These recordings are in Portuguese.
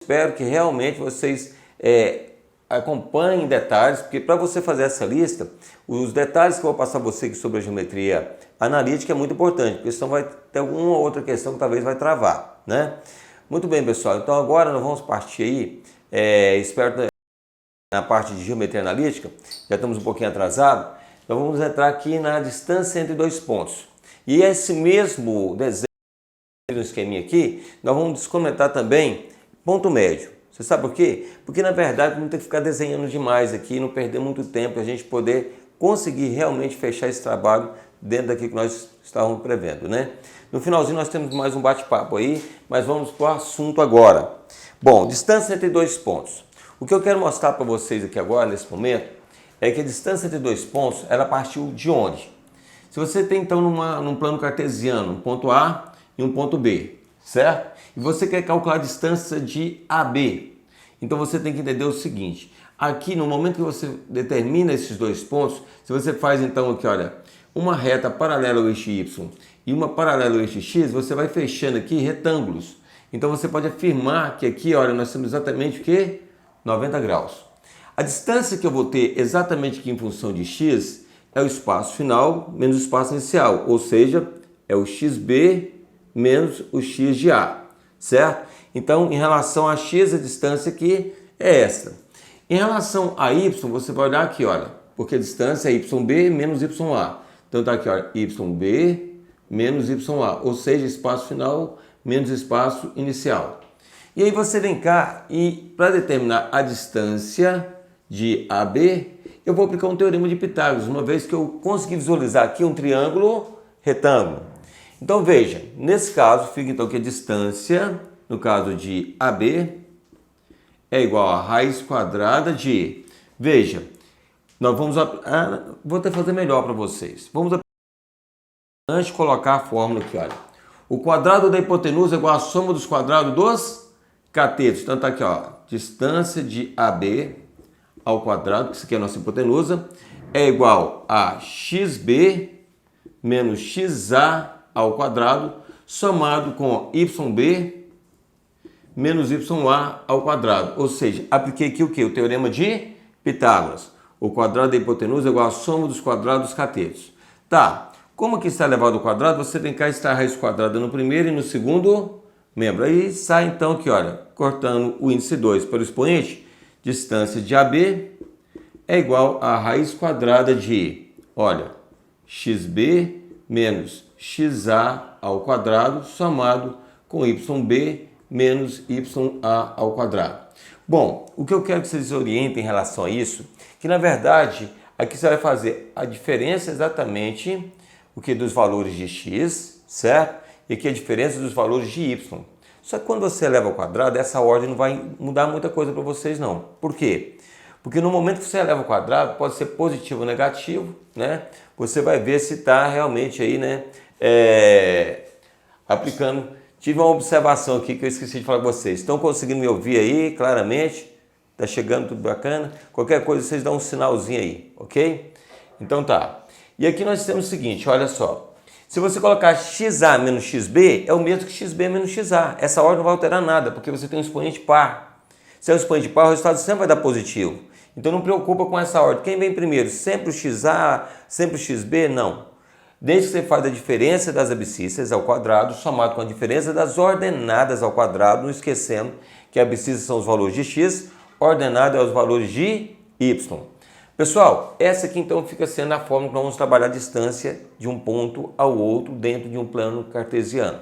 espero que realmente vocês acompanhem detalhes, porque para você fazer essa lista, os detalhes que eu vou passar a você aqui sobre a geometria analítica é muito importante, porque senão vai ter alguma outra questão que talvez vai travar, né? Muito bem, pessoal, então agora nós vamos partir aí, espero na parte de geometria analítica, já estamos um pouquinho atrasados, então vamos entrar aqui na distância entre dois pontos. E esse mesmo desenho, no esqueminha aqui, nós vamos descomentar também ponto médio. Você sabe por quê? Porque na verdade não tem que ficar desenhando demais aqui, não perder muito tempo para a gente poder conseguir realmente fechar esse trabalho dentro daquilo que nós estávamos prevendo, né? No finalzinho nós temos mais um bate-papo aí, mas vamos para o assunto agora. Bom, distância entre dois pontos. O que eu quero mostrar para vocês aqui agora, nesse momento, é que a distância entre dois pontos, ela partiu de onde? Se você tem então num plano cartesiano, um ponto A e um ponto B, certo? E você quer calcular a distância de AB, então você tem que entender o seguinte, aqui no momento que você determina esses dois pontos, se você faz então aqui, olha, uma reta paralela ao eixo Y e uma paralela ao eixo X, você vai fechando aqui retângulos. Então você pode afirmar que aqui, olha, nós temos exatamente o quê? 90 graus. A distância que eu vou ter exatamente aqui em função de X é o espaço final menos o espaço inicial, ou seja, é o XB menos o X de A, certo? Então, em relação a X, a distância aqui é essa. Em relação a Y, você vai olhar aqui, olha, porque a distância é YB menos YA. Então tá aqui, olha, YB menos YA, ou seja, espaço final menos espaço inicial. E aí você vem cá e para determinar a distância de AB, eu vou aplicar um teorema de Pitágoras, uma vez que eu consegui visualizar aqui um triângulo retângulo. Então veja, nesse caso fica então que a distância, no caso de AB, é igual a raiz quadrada de, veja, nós vamos, vou até fazer melhor para vocês. Vamos antes de colocar a fórmula aqui, olha. O quadrado da hipotenusa é igual à soma dos quadrados dos catetos. Então tá aqui, ó, distância de AB ao quadrado, que isso aqui é a nossa hipotenusa, é igual a XB menos XA ao quadrado, somado com YB menos YA ao quadrado. Ou seja, apliquei aqui o quê? O teorema de Pitágoras. O quadrado da hipotenusa é igual à soma dos quadrados dos catetos. Tá, como aqui está elevado ao quadrado, você tem que estar a raiz quadrada no primeiro e no segundo membro. Aí sai então aqui, olha, cortando o índice 2 pelo expoente, distância de AB é igual a raiz quadrada de, olha, XB menos XA ao quadrado, somado com YB menos YA ao quadrado. Bom, o que eu quero que vocês orientem em relação a isso, que na verdade, aqui você vai fazer a diferença exatamente o que dos valores de X, certo? E aqui a diferença dos valores de Y. Só que quando você eleva ao quadrado, essa ordem não vai mudar muita coisa para vocês não. Por quê? Porque no momento que você eleva ao quadrado, pode ser positivo ou negativo, né? Você vai ver se está realmente aí, né? Aplicando. Tive uma observação aqui que eu esqueci de falar com vocês. Estão conseguindo me ouvir aí claramente? Tá chegando tudo bacana? Qualquer coisa vocês dão um sinalzinho aí, ok? Então tá. E aqui nós temos o seguinte, olha só. Se você colocar XA menos XB, é o mesmo que XB menos XA. Essa ordem não vai alterar nada, porque você tem um expoente par. Se é um expoente par, o resultado sempre vai dar positivo. Então não preocupa com essa ordem. Quem vem primeiro? Sempre o XA, sempre o XB? Não. Desde que você faz a diferença das abscissas ao quadrado, somado com a diferença das ordenadas ao quadrado, não esquecendo que abscissas são os valores de x, ordenado é os valores de y. Pessoal, essa aqui então fica sendo a forma que nós vamos trabalhar a distância de um ponto ao outro dentro de um plano cartesiano.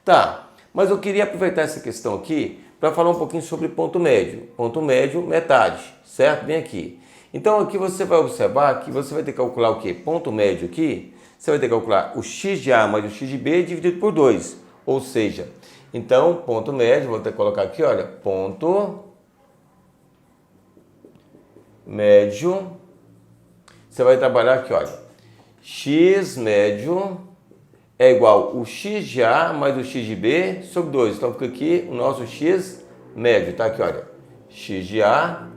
Tá, mas eu queria aproveitar essa questão aqui para falar um pouquinho sobre ponto médio. Ponto médio, metade, certo? Vem aqui. Então aqui você vai observar que você vai ter que calcular o quê? Ponto médio aqui, você vai ter que calcular o x de A mais o x de B dividido por 2. Ou seja, então ponto médio, vou ter que colocar aqui, olha, ponto médio, você vai trabalhar aqui, olha, x médio é igual o x de A mais o x de B sobre 2. Então fica aqui o nosso x médio, tá aqui, olha, x de A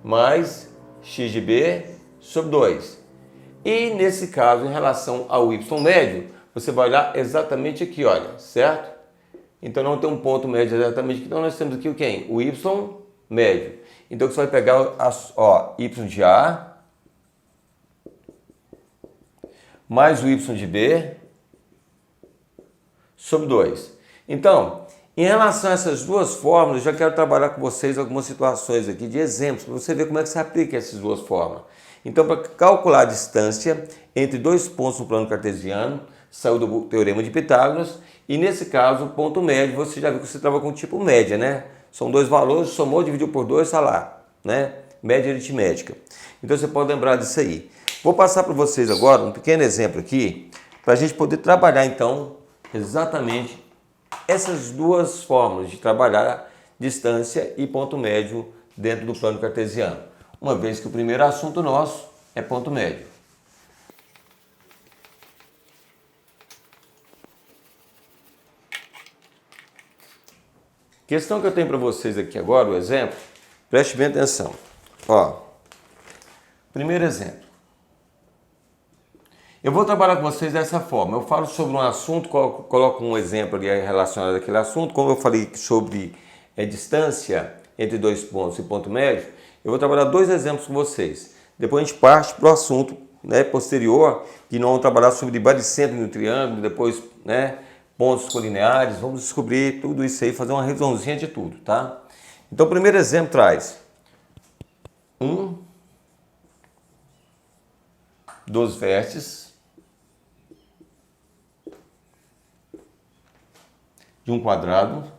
mais x de B sobre 2. E nesse caso, em relação ao y médio, você vai olhar exatamente aqui, olha, certo? Então não tem um ponto médio exatamente. Então nós temos aqui o quem? O y médio. Então você vai pegar y de A mais o y de B sobre 2. Então, em relação a essas duas fórmulas, eu já quero trabalhar com vocês algumas situações aqui de exemplos, para você ver como é que se aplica essas duas fórmulas. Então, para calcular a distância entre dois pontos no plano cartesiano, saiu do teorema de Pitágoras, e nesse caso, o ponto médio, você já viu que você trabalha com tipo média, né? São dois valores, somou, dividiu por 2, está lá, né? Média aritmética. Então, você pode lembrar disso aí. Vou passar para vocês agora um pequeno exemplo aqui, para a gente poder trabalhar, então, exatamente essas duas formas de trabalhar distância e ponto médio dentro do plano cartesiano. Uma vez que o primeiro assunto nosso é ponto médio. Questão que eu tenho para vocês aqui agora, o exemplo, preste bem atenção. Primeiro exemplo. Eu vou trabalhar com vocês dessa forma. Eu falo sobre um assunto, coloco um exemplo ali relacionado àquele assunto. Como eu falei sobre distância entre dois pontos e ponto médio, eu vou trabalhar dois exemplos com vocês. Depois a gente parte para o assunto, né, posterior, que nós vamos trabalhar sobre baricentro no triângulo, depois, né, pontos colineares. Vamos descobrir tudo isso aí, fazer uma revisãozinha de tudo, tá? Então o primeiro exemplo traz um dos vértices de um quadrado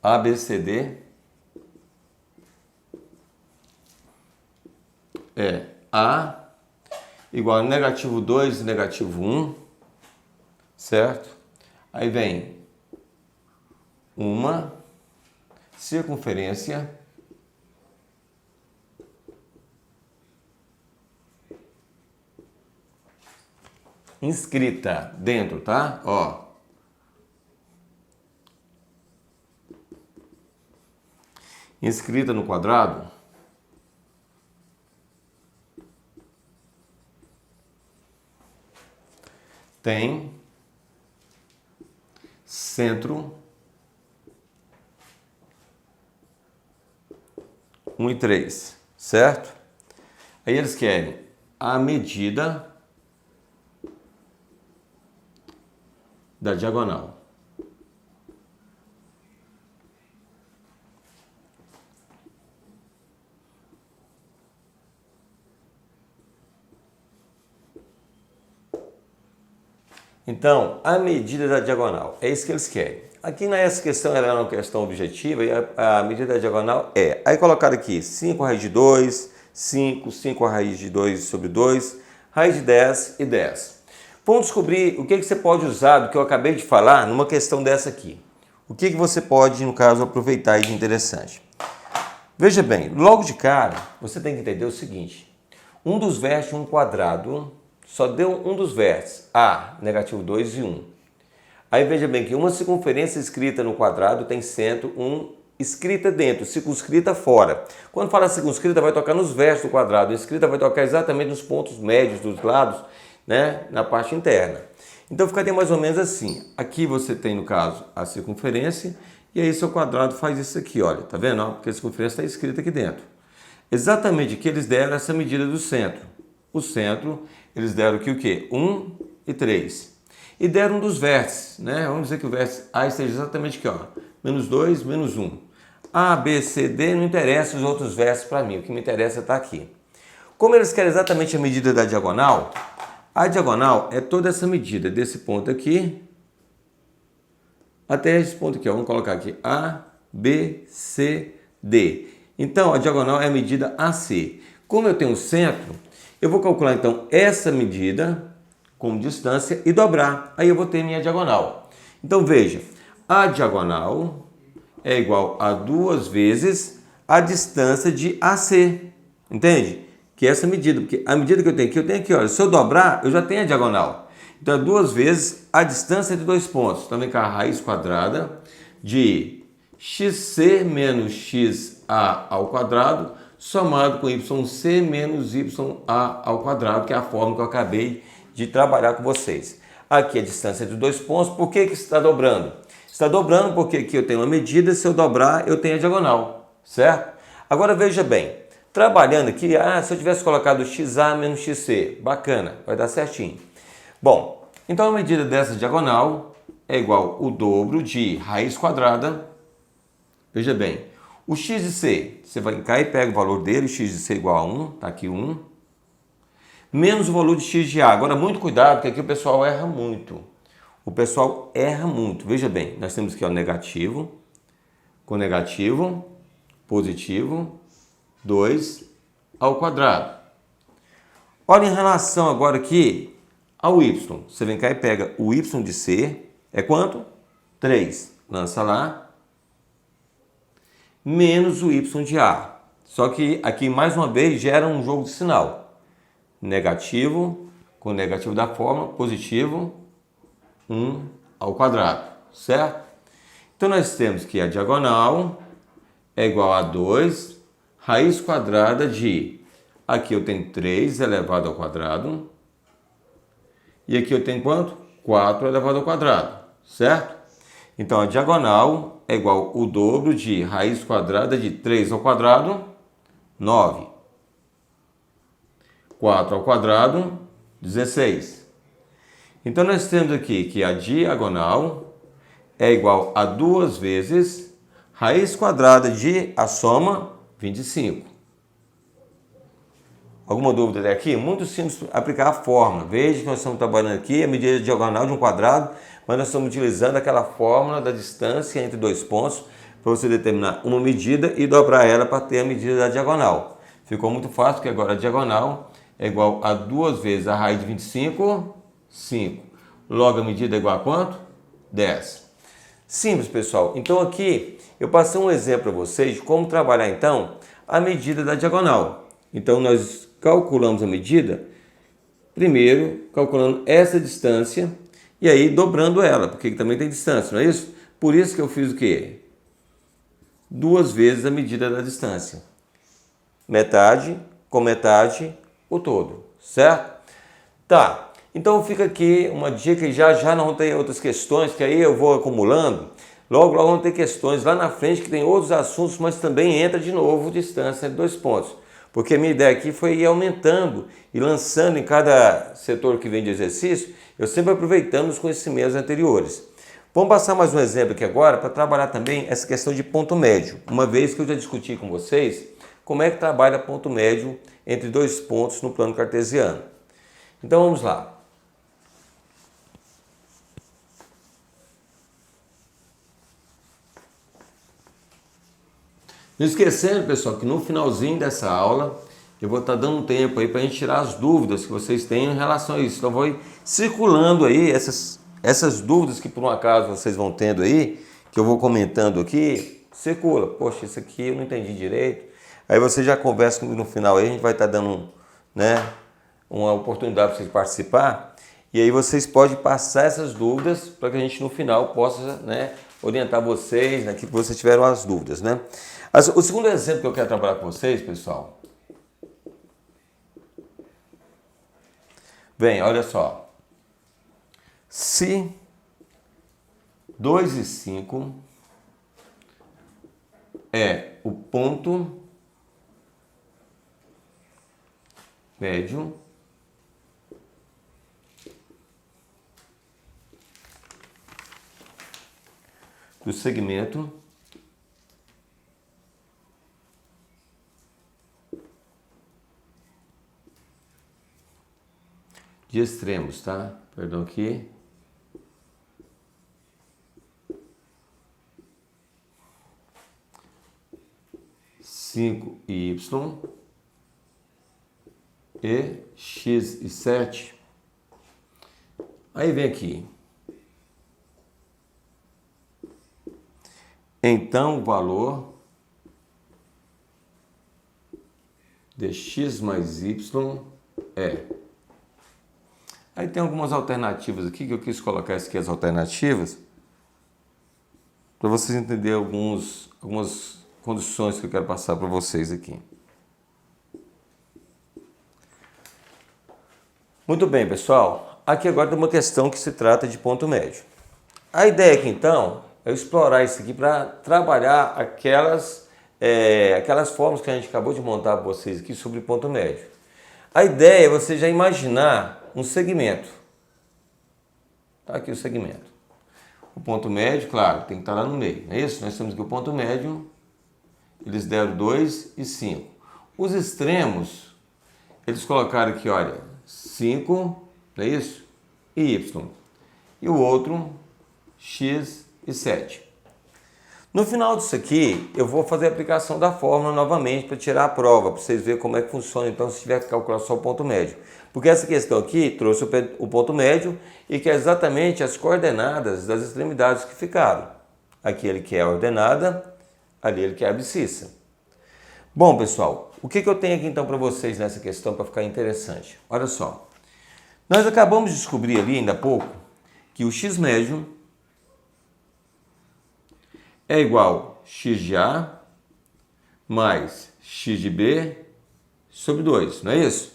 ABCD é A igual a negativo 2 e negativo 1, certo? Aí vem uma circunferência inscrita dentro, tá? Inscrita no quadrado tem centro 1 e 3, certo? Aí eles querem a medida da diagonal. Então, a medida da diagonal, é isso que eles querem. Aqui nessa questão era uma questão objetiva e a medida da diagonal é... Aí colocaram aqui 5 raiz de 2, 5 raiz de 2 sobre 2, raiz de 10 e 10. Vamos descobrir o que você pode usar do que eu acabei de falar numa questão dessa aqui. O que você pode, no caso, aproveitar aí de interessante. Veja bem, logo de cara, você tem que entender o seguinte. Um dos vértices de um quadrado só deu um dos vértices, A, negativo 2 e 1. Aí veja bem que uma circunferência escrita no quadrado tem centro 1 escrita dentro, circunscrita fora. Quando fala circunscrita, vai tocar nos vértices do quadrado. Escrita vai tocar exatamente nos pontos médios dos lados, né, na parte interna. Então ficaria mais ou menos assim. Aqui você tem, no caso, a circunferência e aí seu quadrado faz isso aqui, olha, tá vendo? Porque a circunferência está escrita aqui dentro. Exatamente que eles deram essa medida do centro. O centro, eles deram aqui o quê? 1 e 3. E deram um dos vértices, né? Vamos dizer que o vértice A esteja exatamente aqui, ó, menos 2, menos 1. A, B, C, D, não interessa os outros vértices para mim, o que me interessa está aqui. Como eles querem exatamente a medida da diagonal, a diagonal é toda essa medida, desse ponto aqui até esse ponto aqui, ó. Vamos colocar aqui A, B, C, D. Então, a diagonal é a medida AC. Como eu tenho um centro, eu vou calcular então essa medida como distância e dobrar. Aí eu vou ter minha diagonal. Então veja, a diagonal é igual a 2 vezes a distância de AC. Entende? Que é essa medida. Porque a medida que eu tenho aqui, olha, se eu dobrar, eu já tenho a diagonal. Então é 2 vezes a distância de dois pontos. Então vem cá a raiz quadrada de xc menos xa ao quadrado somado com YC menos YA ao quadrado, que é a forma que eu acabei de trabalhar com vocês. Aqui a distância entre dois pontos. Por que está dobrando? Está dobrando porque aqui eu tenho uma medida, se eu dobrar eu tenho a diagonal, certo? Agora veja bem, trabalhando aqui, se eu tivesse colocado XA menos XC, bacana, vai dar certinho. Bom, então a medida dessa diagonal é igual ao dobro de raiz quadrada. Veja bem, o x de c, você vai cá e pega o valor dele, x de c igual a 1, está aqui 1, menos o valor de x de a. Agora, muito cuidado, porque aqui o pessoal erra muito. O pessoal erra muito. Veja bem, nós temos aqui o negativo, com negativo, positivo, 2 ao quadrado. Olha em relação agora aqui ao y. Você vem cá e pega o y de c, é quanto? 3. Lança lá. Menos o y de a. Só que aqui, mais uma vez, gera um jogo de sinal. Negativo, com negativo da forma, positivo, 1 ao quadrado, certo? Então, nós temos que a diagonal é igual a 2, raiz quadrada de... Aqui eu tenho 3 elevado ao quadrado. E aqui eu tenho quanto? 4 elevado ao quadrado, certo? Então, a diagonal é igual ao dobro de raiz quadrada de 3 ao quadrado, 9. 4 ao quadrado, 16. Então, nós temos aqui que a diagonal é igual a 2 vezes raiz quadrada de a soma, 25. Alguma dúvida até aqui? Muito simples aplicar a fórmula. Veja que nós estamos trabalhando aqui a medida diagonal de um quadrado, mas nós estamos utilizando aquela fórmula da distância entre dois pontos para você determinar uma medida e dobrar ela para ter a medida da diagonal. Ficou muito fácil, porque agora a diagonal é igual a 2 vezes a raiz de 25, 5. Logo a medida é igual a quanto? 10. Simples, pessoal. Então aqui eu passei um exemplo para vocês de como trabalhar então a medida da diagonal. Então nós calculamos a medida, primeiro calculando essa distância e aí dobrando ela, porque também tem distância, não é isso? Por isso que eu fiz o quê? 2 vezes a medida da distância. Metade com metade, o todo, certo? Tá, então fica aqui uma dica e já não tem outras questões, que aí eu vou acumulando. Logo vão ter questões lá na frente que tem outros assuntos, mas também entra de novo distância entre dois pontos. Porque a minha ideia aqui foi ir aumentando e lançando em cada setor que vem de exercício, eu sempre aproveitando os conhecimentos anteriores. Vamos passar mais um exemplo aqui agora para trabalhar também essa questão de ponto médio. Uma vez que eu já discuti com vocês como é que trabalha ponto médio entre dois pontos no plano cartesiano. Então vamos lá. Não esquecendo, pessoal, que no finalzinho dessa aula eu vou estar dando um tempo aí para a gente tirar as dúvidas que vocês têm em relação a isso. Então vou ir circulando aí essas dúvidas que por um acaso vocês vão tendo aí, que eu vou comentando aqui, circula. Poxa, isso aqui eu não entendi direito. Aí você já conversa comigo no final aí, a gente vai estar dando uma oportunidade para vocês participar. E aí vocês podem passar essas dúvidas para que a gente no final possa orientar vocês naquilo que vocês tiveram as dúvidas, né? O segundo exemplo que eu quero trabalhar com vocês, pessoal, bem, olha só, se 2 e 5 é o ponto médio do segmento de extremos, tá? Perdão aqui. Y e x e 7. Aí vem aqui. Então o valor de x mais y é... Aí tem algumas alternativas aqui, que eu quis colocar aqui as alternativas, para vocês entenderem algumas condições que eu quero passar para vocês aqui. Muito bem, pessoal. Aqui agora tem uma questão que se trata de ponto médio. A ideia aqui, então, é eu explorar isso aqui para trabalhar aquelas formas que a gente acabou de montar para vocês aqui sobre ponto médio. A ideia é você já imaginar um segmento. Tá aqui o segmento. O ponto médio, claro, tem que estar lá no meio, não é isso? Nós temos aqui o ponto médio, eles deram 2 e 5. Os extremos, eles colocaram aqui, olha, 5, não é isso? E y. E o outro, x e 7. No final disso aqui, eu vou fazer a aplicação da fórmula novamente para tirar a prova, para vocês verem como é que funciona, então, se tiver que calcular só o ponto médio. Porque essa questão aqui trouxe o ponto médio e que é exatamente as coordenadas das extremidades que ficaram. Aqui ele quer a ordenada, ali ele quer a abscissa. Bom, pessoal, o que eu tenho aqui então para vocês nessa questão para ficar interessante? Olha só, nós acabamos de descobrir ali ainda há pouco que o x médio é igual a x de A mais x de B sobre 2, não é isso?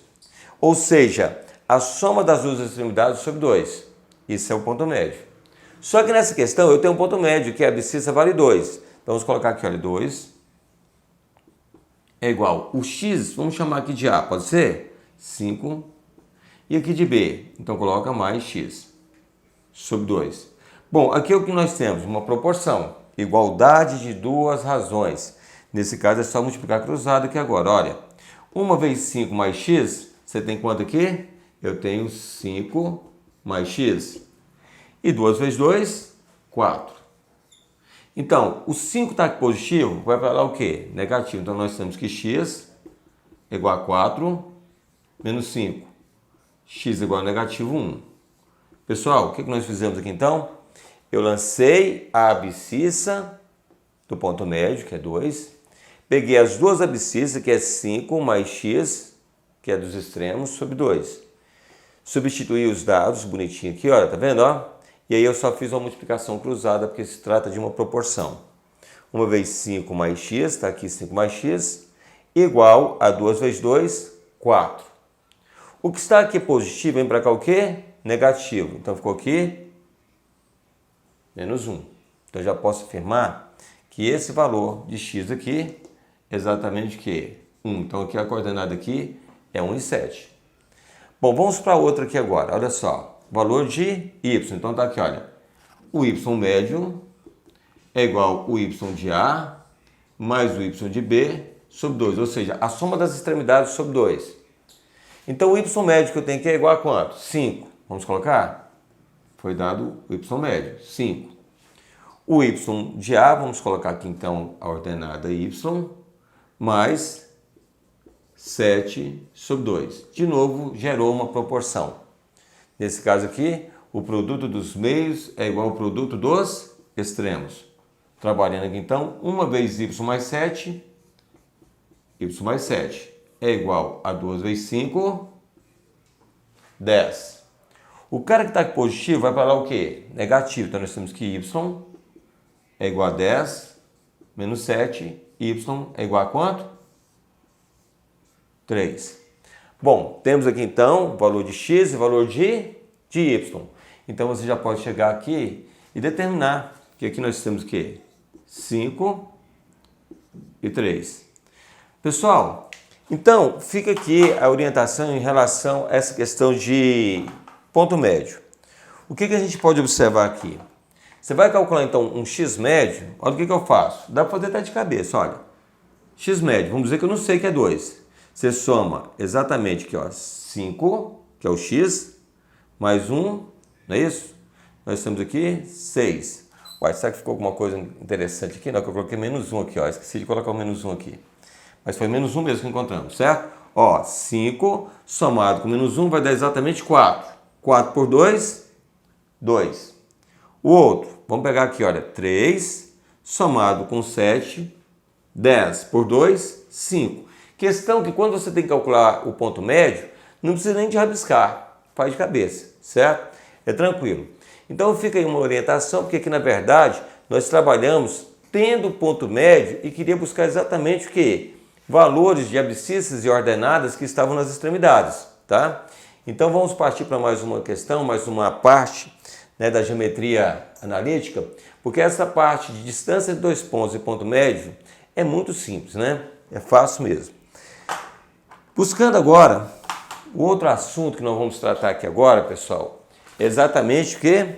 Ou seja, a soma das duas extremidades sobre 2. Isso é o ponto médio. Só que nessa questão eu tenho um ponto médio, que a abscissa vale 2. Então vamos colocar aqui, olha, 2 é igual o x, vamos chamar aqui de A, pode ser? 5. E aqui de B, então coloca mais x sobre 2. Bom, aqui é o que nós temos, uma proporção. Igualdade de duas razões. Nesse caso é só multiplicar cruzado aqui agora. Olha, 1 vezes 5 mais x, você tem quanto aqui? Eu tenho 5 mais x. E 2 vezes 2, 4. Então, o 5 está aqui positivo, vai para lá o quê? Negativo. Então, nós temos que x é igual a 4 menos 5. X é igual a negativo 1. Pessoal, o que nós fizemos aqui então? Eu lancei a abscissa do ponto médio, que é 2. Peguei as duas abscissas, que é 5 mais x, que é dos extremos, sobre 2. Substituí os dados bonitinho aqui, olha, tá vendo? Ó? E aí eu só fiz uma multiplicação cruzada, porque se trata de uma proporção. 1 vezes 5 mais x, está aqui 5 mais x, igual a 2 vezes 2, 4. O que está aqui positivo, vem para cá o quê? Negativo. Então ficou aqui menos 1. Então já posso afirmar que esse valor de x aqui é exatamente o quê? 1. Então aqui a coordenada aqui é 1 e 7. Bom, vamos para outra aqui agora. Olha só, valor de y. Então tá aqui, olha, o y médio é igual ao y de A mais o y de B sobre 2. Ou seja, a soma das extremidades sobre 2. Então o y médio que eu tenho aqui é igual a quanto? 5. Vamos colocar? Foi dado o y médio, 5. O y de A, vamos colocar aqui então a ordenada y, mais 7 sobre 2. De novo, gerou uma proporção. Nesse caso aqui, o produto dos meios é igual ao produto dos extremos. Trabalhando aqui então, 1 vezes y mais 7 é igual a 2 vezes 5, 10. O cara que está aqui positivo vai para lá o quê? Negativo. Então nós temos que y é igual a 10 menos 7. Y é igual a quanto? 3. Bom, temos aqui então o valor de x e o valor de y. Então você já pode chegar aqui e determinar que aqui nós temos o quê? 5 e 3. Pessoal, então fica aqui a orientação em relação a essa questão de ponto médio. O que a gente pode observar aqui? Você vai calcular então um x médio, olha o que eu faço. Dá para fazer até de cabeça, olha. X médio, vamos dizer que eu não sei que é 2. Você soma exatamente aqui, ó, 5, que é o x, mais 1, não é isso? Nós temos aqui 6. Uai, será que ficou alguma coisa interessante aqui? Não, que eu coloquei menos 1 aqui, ó. Esqueci de colocar o menos 1 aqui. Mas foi menos 1 mesmo que encontramos, certo? Ó, 5 somado com menos 1 vai dar exatamente 4. 4 por 2, 2. O outro, vamos pegar aqui, olha, 3 somado com 7, 10 por 2, 5. Questão que quando você tem que calcular o ponto médio, não precisa nem de rabiscar, faz de cabeça, certo? É tranquilo. Então fica aí uma orientação, porque aqui na verdade nós trabalhamos tendo ponto médio e queria buscar exatamente o que? Valores de abscissas e ordenadas que estavam nas extremidades, tá? Então vamos partir para mais uma questão, mais uma parte, né, da geometria analítica, porque essa parte de distância de dois pontos e ponto médio é muito simples, né? É fácil mesmo. Buscando agora, o outro assunto que nós vamos tratar aqui agora, pessoal, é exatamente o que?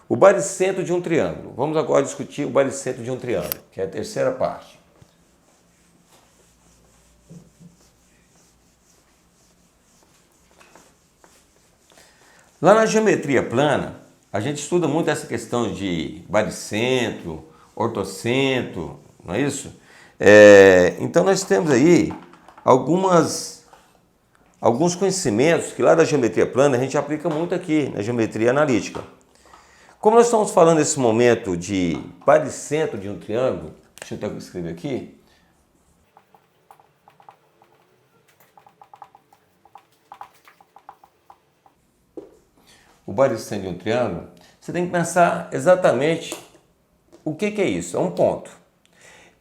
O baricentro de um triângulo. Vamos agora discutir o baricentro de um triângulo, que é a terceira parte. Lá na geometria plana, a gente estuda muito essa questão de baricentro, ortocentro, não é isso? Então nós temos aí alguns conhecimentos que lá da geometria plana a gente aplica muito aqui na geometria analítica. Como nós estamos falando nesse momento de baricentro de um triângulo, deixa eu até escrever aqui. O baricentro de um triângulo, você tem que pensar exatamente o que é isso. É um ponto.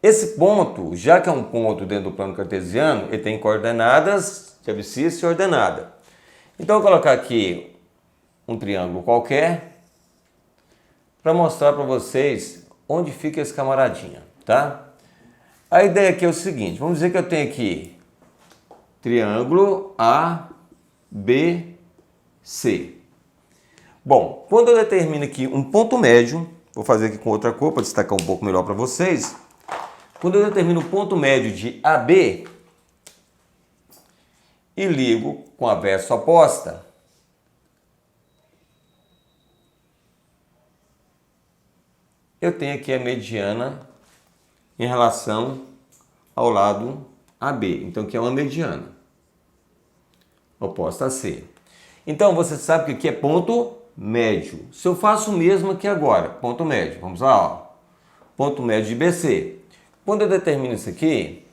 Esse ponto, já que é um ponto dentro do plano cartesiano, ele tem coordenadas de abscissa e ordenada. Então eu vou colocar aqui um triângulo qualquer para mostrar para vocês onde fica esse camaradinha, tá? A ideia aqui é o seguinte, vamos dizer que eu tenho aqui triângulo ABC. Bom, quando eu determino aqui um ponto médio, vou fazer aqui com outra cor para destacar um pouco melhor para vocês. Quando eu determino o ponto médio de AB e ligo com a verso oposta, eu tenho aqui a mediana em relação ao lado AB. Então, aqui é uma mediana oposta a C. Então, você sabe que aqui é ponto médio. Se eu faço o mesmo aqui agora, ponto médio, vamos lá, ó. Ponto médio de BC. Quando eu determino isso aqui,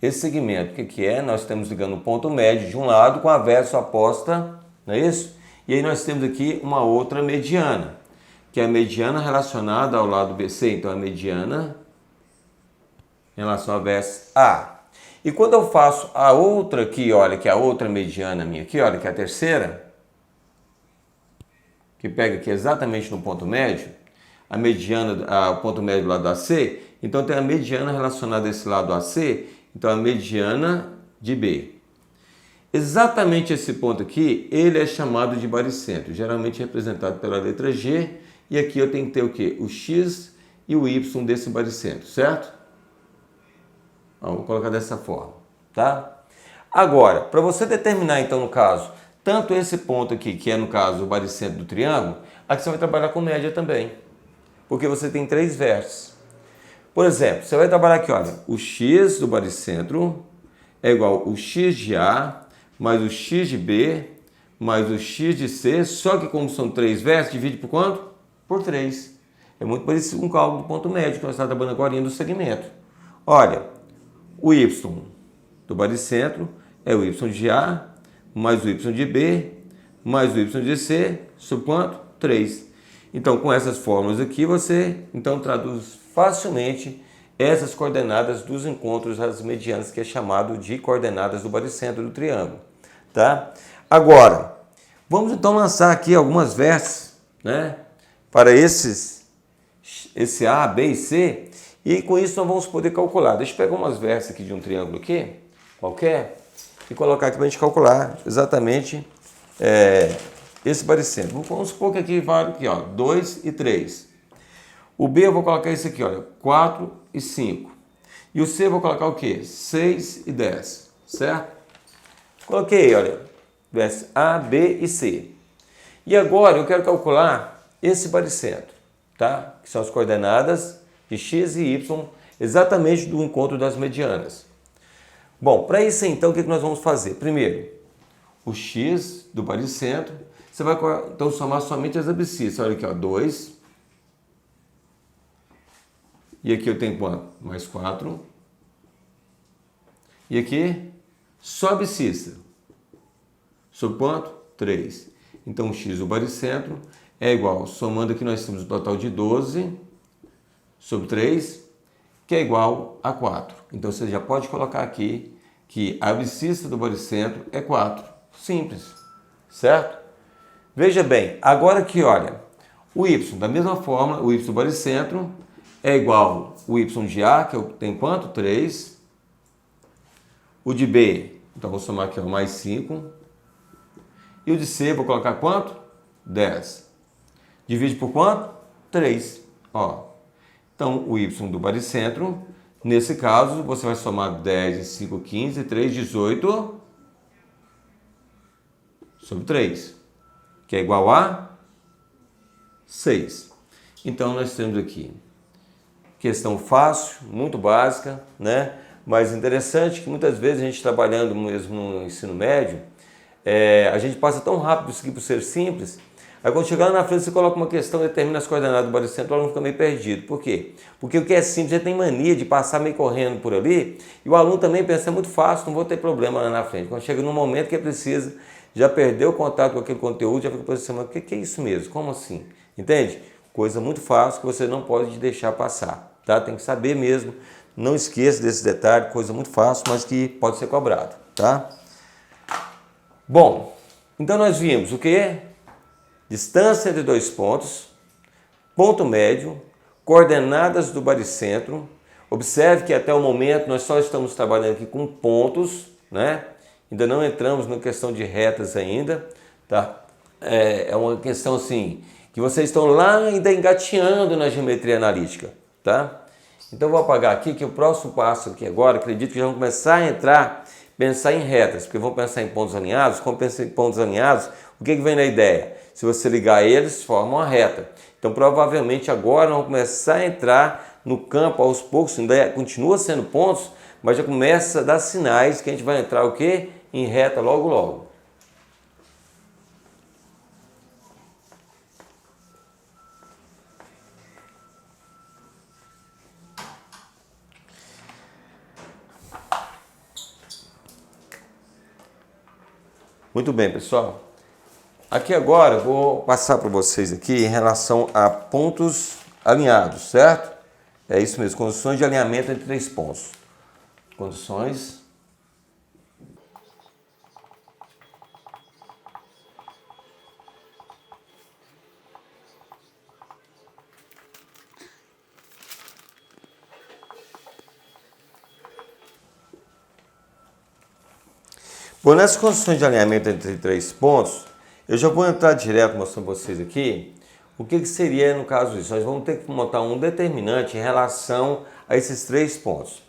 esse segmento, o que é? Nós estamos ligando o ponto médio de um lado com a verso oposta, não é isso? E aí nós temos aqui uma outra mediana, que é a mediana relacionada ao lado BC. Então, a mediana em relação ao verso A. E quando eu faço a outra aqui, olha, que é a outra mediana minha aqui, olha, que é a terceira, que pega aqui exatamente no ponto médio, a mediana, o ponto médio do lado AC, então tem a mediana relacionada a esse lado AC, então a mediana de B. Exatamente esse ponto aqui, ele é chamado de baricentro, geralmente representado pela letra G, e aqui eu tenho que ter o quê? O X e o Y desse baricentro, certo? Vamos colocar dessa forma, tá? Agora, para você determinar então no caso, tanto esse ponto aqui, que é no caso o baricentro do triângulo, aqui você vai trabalhar com média também, porque você tem três vértices. Por exemplo, você vai trabalhar aqui, olha, o X do baricentro é igual o X de A mais o X de B mais o X de C, só que como são três vértices, divide por quanto? Por 3. É muito parecido com o cálculo do ponto médio que nós estamos trabalhando agora do segmento. Olha, o Y do baricentro é o Y de A mais o Y de B mais o Y de C, sobre quanto? 3. Então, com essas fórmulas aqui, você então traduz facilmente essas coordenadas dos encontros das medianas, que é chamado de coordenadas do baricentro do triângulo, tá? Agora, vamos então lançar aqui algumas vértices, né, para esse A, B e C, e com isso nós vamos poder calcular. Deixa eu pegar umas vértices aqui de um triângulo aqui, qualquer, e colocar aqui para a gente calcular exatamente esse baricentro. Vamos supor que aqui vale aqui, ó, 2 e 3. O B eu vou colocar esse aqui, olha, 4 e 5. E o C eu vou colocar o quê? 6 e 10, certo? Coloquei, olha, vértice A, B e C. E agora eu quero calcular esse baricentro, tá? Que são as coordenadas de X e Y, exatamente do encontro das medianas. Bom, para isso então, o que nós vamos fazer? Primeiro, o X do baricentro, você vai então somar somente as abscissas. Olha aqui, ó, 2. E aqui eu tenho quanto? Mais 4. E aqui, só abscissa. Sobre quanto? 3. Então, o X do baricentro é igual, somando aqui nós temos o total de 12 sobre 3, que é igual a 4. Então, você já pode colocar aqui que a abscissa do baricentro é 4. simples, certo? Veja bem, agora aqui, olha, o y, da mesma forma, o y do baricentro é igual o y de A, que tem quanto? 3. O de B, então vou somar aqui, ó, mais 5. E o de C, vou colocar quanto? 10. Divide por quanto? 3. Ó. Então, o y do baricentro, nesse caso, você vai somar 10 e 5, 15, 3, 18 sobre 3, que é igual a 6. Então, nós temos aqui questão fácil, muito básica, né? Mas interessante que muitas vezes a gente trabalhando mesmo no ensino médio, a gente passa tão rápido isso aqui por ser simples, aí quando chegar lá na frente você coloca uma questão, determina as coordenadas do baricentro, o aluno fica meio perdido. Por quê? Porque o que é simples, ele tem mania de passar meio correndo por ali, e o aluno também pensa, é muito fácil, não vou ter problema lá na frente. Quando chega num momento que ele precisa, já perdeu o contato com aquele conteúdo, já fica pensando, mas o que é isso mesmo? Como assim? Entende? Coisa muito fácil que você não pode deixar passar, tá? Tem que saber mesmo, não esqueça desse detalhe, coisa muito fácil, mas que pode ser cobrado, tá? Bom, então nós vimos o que? Distância entre dois pontos, ponto médio, coordenadas do baricentro. Observe que até o momento nós só estamos trabalhando aqui com pontos, né? Ainda não entramos na questão de retas ainda, tá? É uma questão assim, que vocês estão lá ainda engateando na geometria analítica, tá? Então eu vou apagar aqui que o próximo passo aqui agora, acredito que já vão começar a entrar, pensar em retas, porque vão pensar em pontos alinhados. Como pensar em pontos alinhados, o que vem na ideia? Se você ligar eles, formam uma reta. Então provavelmente agora vão começar a entrar no campo aos poucos, ainda continua sendo pontos, mas já começa a dar sinais que a gente vai entrar o quê? Em reta logo logo. Muito bem, pessoal. Aqui agora eu vou passar para vocês aqui em relação a pontos alinhados, certo? É isso mesmo, condições de alinhamento entre três pontos. Condições Bom, nessas condições de alinhamento entre três pontos, eu já vou entrar direto mostrando para vocês aqui o que seria no caso disso. Nós vamos ter que montar um determinante em relação a esses três pontos.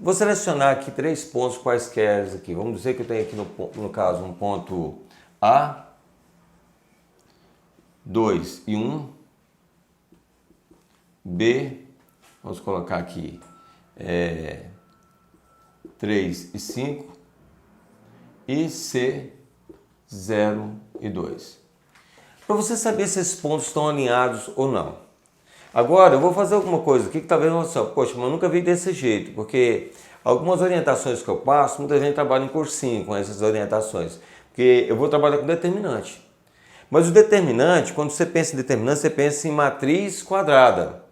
Vou selecionar aqui três pontos quaisquer aqui. Vamos dizer que eu tenho aqui no caso um ponto A, 2 e 1, B, vamos colocar aqui 3 e 5, e C, 0 e 2. Para você saber se esses pontos estão alinhados ou não. Agora eu vou fazer alguma coisa aqui que talvez você, poxa, mas eu nunca vi desse jeito, porque algumas orientações que eu passo, muita gente trabalha em cursinho com essas orientações, porque eu vou trabalhar com determinante. Mas o determinante, quando você pensa em determinante, você pensa em matriz quadrada.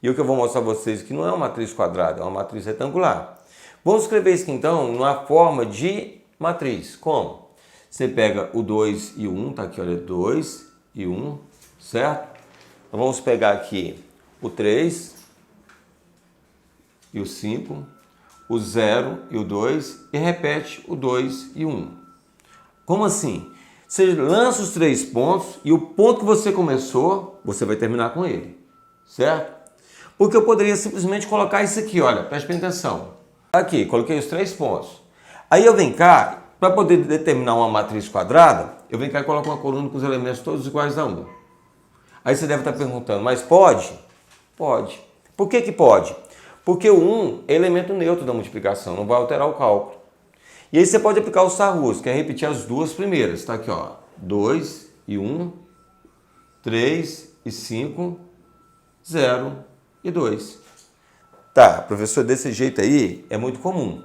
E o que eu vou mostrar para vocês aqui não é uma matriz quadrada, é uma matriz retangular. Vamos escrever isso aqui então numa forma de matriz. Como? Você pega o 2 e o 1, tá aqui, olha, 2 e 1, certo? Então vamos pegar aqui o 3 e o 5, o 0 e o 2 e repete o 2 e o 1. Como assim? Você lança os três pontos e o ponto que você começou, você vai terminar com ele, certo? Porque eu poderia simplesmente colocar isso aqui, olha, preste bem atenção. Aqui, coloquei os três pontos. Aí eu venho cá, para poder determinar uma matriz quadrada, eu venho cá e coloco uma coluna com os elementos todos iguais a 1. Aí você deve estar perguntando, mas pode? Pode. Por que pode? Porque o 1 é elemento neutro da multiplicação, não vai alterar o cálculo. E aí você pode aplicar o Sarrus, que é repetir as duas primeiras. Está aqui, ó, 2 e 1, 3 e 5, 0 e 2. Tá, professor, desse jeito aí é muito comum.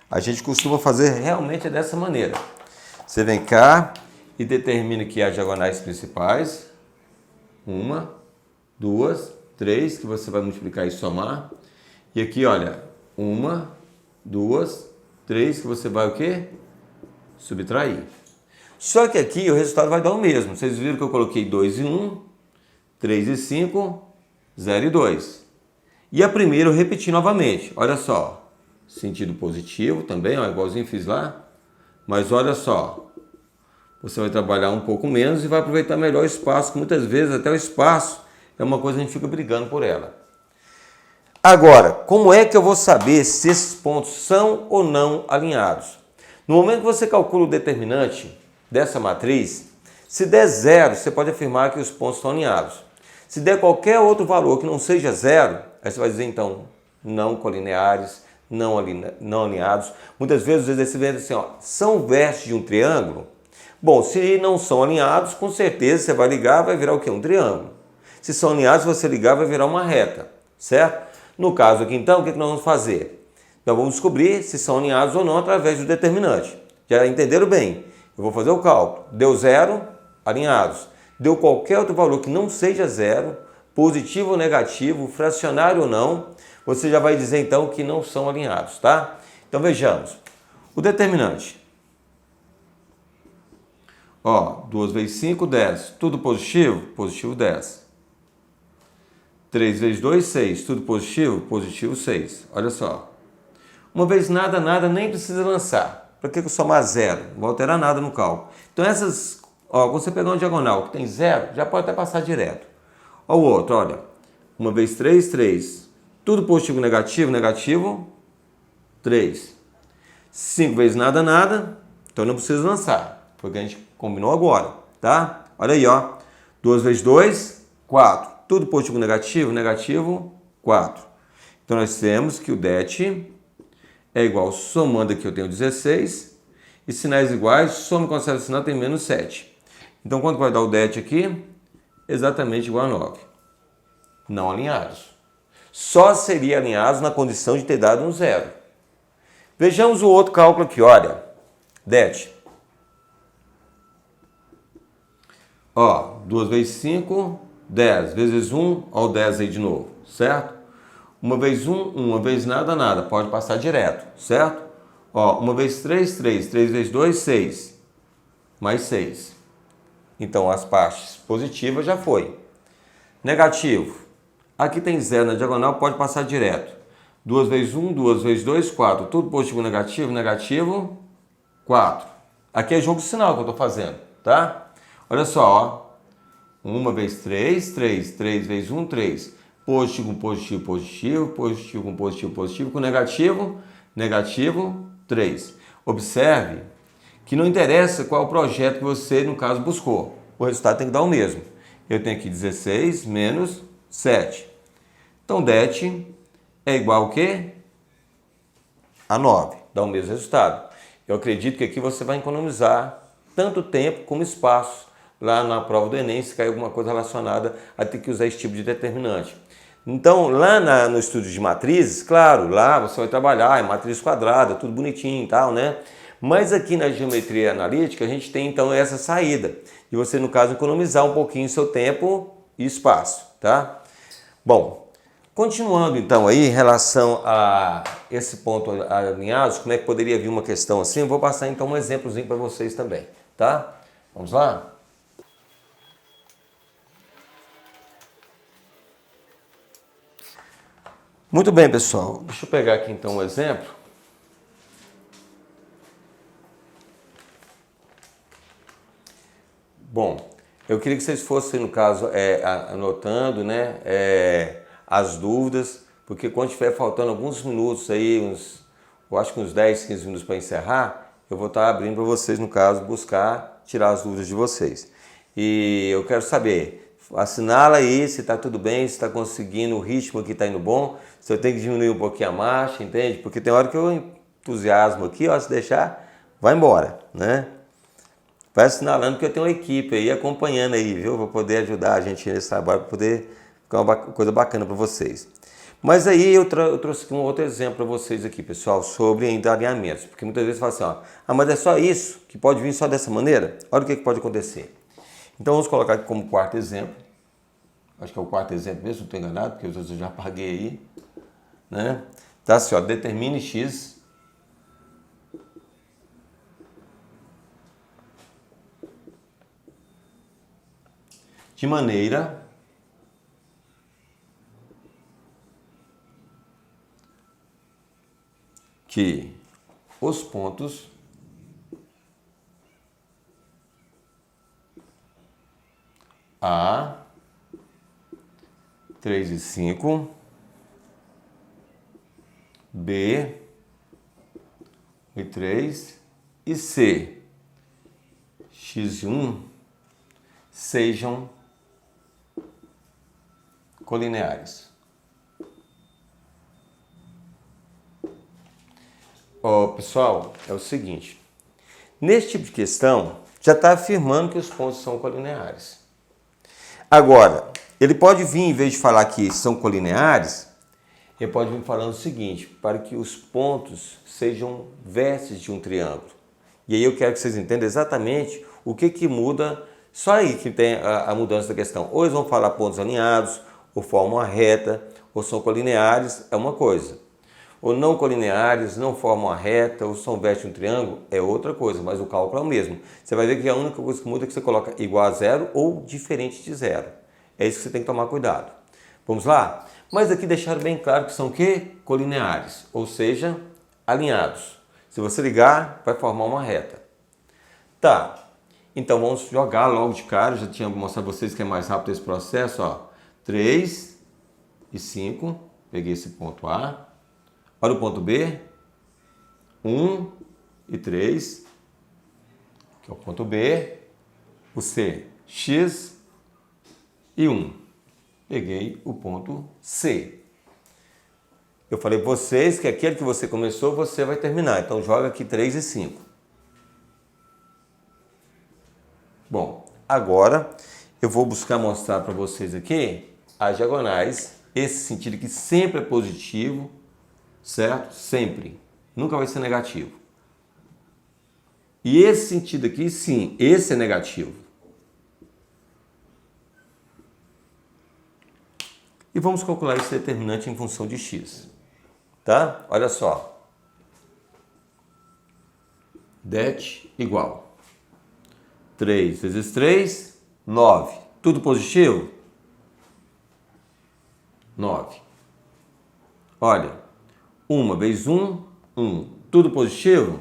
A gente costuma fazer realmente dessa maneira. Você vem cá e determina aqui as diagonais principais. 1, 2, 3, que você vai multiplicar e somar. E aqui, olha, 1, 2, 3, que você vai o quê? Subtrair. Só que aqui o resultado vai dar o mesmo. Vocês viram que eu coloquei 2 e 1, 3 e 5, 0 e 2. E a primeira eu repeti novamente. Olha só. Sentido positivo também, ó, igualzinho fiz lá. Mas olha só. Você vai trabalhar um pouco menos e vai aproveitar melhor o espaço, que muitas vezes até o espaço é uma coisa que a gente fica brigando por ela. Agora, como é que eu vou saber se esses pontos são ou não alinhados? No momento que você calcula o determinante dessa matriz, se der 0, você pode afirmar que os pontos estão alinhados. Se der qualquer outro valor que não seja 0, aí você vai dizer então não colineares, não alinhados. Muitas vezes os exercícios assim, ó, são vértices de um triângulo? Bom, se não são alinhados, com certeza você vai ligar, vai virar o quê? Um triângulo. Se são alinhados, você ligar, vai virar uma reta, certo? No caso aqui então, o que nós vamos fazer? Nós vamos descobrir se são alinhados ou não através do determinante. Já entenderam bem? Eu vou fazer o cálculo. Deu 0, alinhados. Deu qualquer outro valor que não seja 0, positivo ou negativo, fracionário ou não, você já vai dizer então que não são alinhados, tá? Então vejamos. O determinante. Ó, 2 vezes 5, 10. Tudo positivo? Positivo 10. 3 vezes 2, 6. Tudo positivo? Positivo 6. Olha só. Uma vez nada, nada, nem precisa lançar. Para que eu somar 0? Não vou alterar nada no cálculo. Então essas, ó, quando você pegar uma diagonal que tem 0, já pode até passar direto. Ó o outro, olha. 1 vezes 3, 3. Tudo positivo, negativo, negativo, 3. 5 vezes nada, nada. Então não precisa lançar. Foi o que a gente combinou agora, tá? Olha aí, ó. 2 vezes 2, 4. Tudo positivo, negativo, negativo, 4. Então nós temos que o det é igual, somando aqui eu tenho 16, e sinais iguais, soma e conserva sinal tem menos 7. Então quanto vai dar o det aqui? Exatamente igual a 9. Não alinhados. Só seria alinhados na condição de ter dado um 0. Vejamos o outro cálculo aqui, olha. Det. Ó, 2 vezes 5, 10. Vezes 1, ó o 10 aí de novo, certo? 1 vezes 1, 1 vezes nada, nada. Pode passar direto, certo? Ó, 1 vezes 3, 3. 3 vezes 2, 6. Mais 6. Então, as partes positivas já foi. Negativo. Aqui tem 0 na diagonal, pode passar direto. 2 vezes 1, 2 vezes 2, 4. Tudo positivo, negativo, negativo, 4. Aqui é jogo de sinal que eu estou fazendo, tá? Olha só, ó. 1 vezes 3, 3. 3 vezes 1, 3. Positivo com positivo, positivo. Positivo com positivo, positivo. Com negativo, negativo, 3. Observe que não interessa qual o projeto que você, no caso, buscou. O resultado tem que dar o mesmo. Eu tenho aqui 16 menos 7. Então, det é igual ao quê? A 9. Dá o mesmo resultado. Eu acredito que aqui você vai economizar tanto tempo como espaço lá na prova do Enem, se cair alguma coisa relacionada a ter que usar esse tipo de determinante. Então, lá no estudo de matrizes, claro, lá você vai trabalhar, é matriz quadrada, tudo bonitinho e tal, né? Mas aqui na geometria analítica, a gente tem então essa saída, de você, no caso, economizar um pouquinho seu tempo e espaço, tá? Bom, continuando então aí em relação a esse ponto alinhados, como é que poderia vir uma questão assim, eu vou passar então um exemplozinho para vocês também, tá? Vamos lá? Muito bem, pessoal. Deixa eu pegar aqui então um exemplo. Bom, eu queria que vocês fossem, no caso, anotando, né, as dúvidas, porque quando estiver faltando alguns minutos aí, eu acho que uns 10, 15 minutos para encerrar, eu vou estar abrindo para vocês, no caso, buscar tirar as dúvidas de vocês. E eu quero saber, assinala aí se está tudo bem, se está conseguindo, o ritmo aqui está indo bom, se eu tenho que diminuir um pouquinho a marcha, entende? Porque tem hora que eu entusiasmo aqui, ó, se deixar, vai embora, né? Vai assinalando que eu tenho uma equipe aí acompanhando aí, viu? Para poder ajudar a gente nesse trabalho, para poder ficar uma coisa bacana para vocês. Mas aí eu trouxe aqui um outro exemplo para vocês aqui, pessoal, sobre ainda alinhamentos. Porque muitas vezes fala assim, ó, mas é só isso que pode vir só dessa maneira? Olha o que pode acontecer. Então vamos colocar aqui como quarto exemplo. Acho que é o quarto exemplo mesmo, não estou enganado, porque os outros eu já apaguei aí. Né? Tá assim, ó, determine x de maneira que os pontos A, 3 e 5, B, e 3 e C, X e 1, sejam colineares. Pessoal, é o seguinte, nesse tipo de questão, já está afirmando que os pontos são colineares. Agora, ele pode vir, em vez de falar que são colineares, ele pode vir falando o seguinte, para que os pontos sejam vértices de um triângulo. E aí eu quero que vocês entendam exatamente o que muda, só aí que tem a mudança da questão. Ou eles vão falar pontos alinhados, ou formam uma reta, ou são colineares, é uma coisa. Ou não colineares, não formam uma reta, ou são vértices de um triângulo, é outra coisa, mas o cálculo é o mesmo. Você vai ver que a única coisa que muda é que você coloca igual a zero ou diferente de zero. É isso que você tem que tomar cuidado. Vamos lá? Mas aqui deixaram bem claro que são o quê? Colineares, ou seja, alinhados. Se você ligar, vai formar uma reta. Tá, então vamos jogar logo de cara, já tinha mostrado a vocês que é mais rápido esse processo, ó. 3 e 5, peguei esse ponto A. Olha o ponto B, 1 e 3, que é o ponto B, o C, X e 1. Peguei o ponto C. Eu falei para vocês que aquele que você começou, você vai terminar. Então joga aqui 3 e 5. Bom, agora eu vou buscar mostrar para vocês aqui as diagonais. Esse sentido aqui sempre é positivo, certo? Sempre. Nunca vai ser negativo. E esse sentido aqui, sim, esse é negativo. E vamos calcular esse determinante em função de x. Tá? Olha só. Det igual 3 vezes 3, 9. Tudo positivo? 9. Olha, 1 vezes 1, 1. Tudo positivo?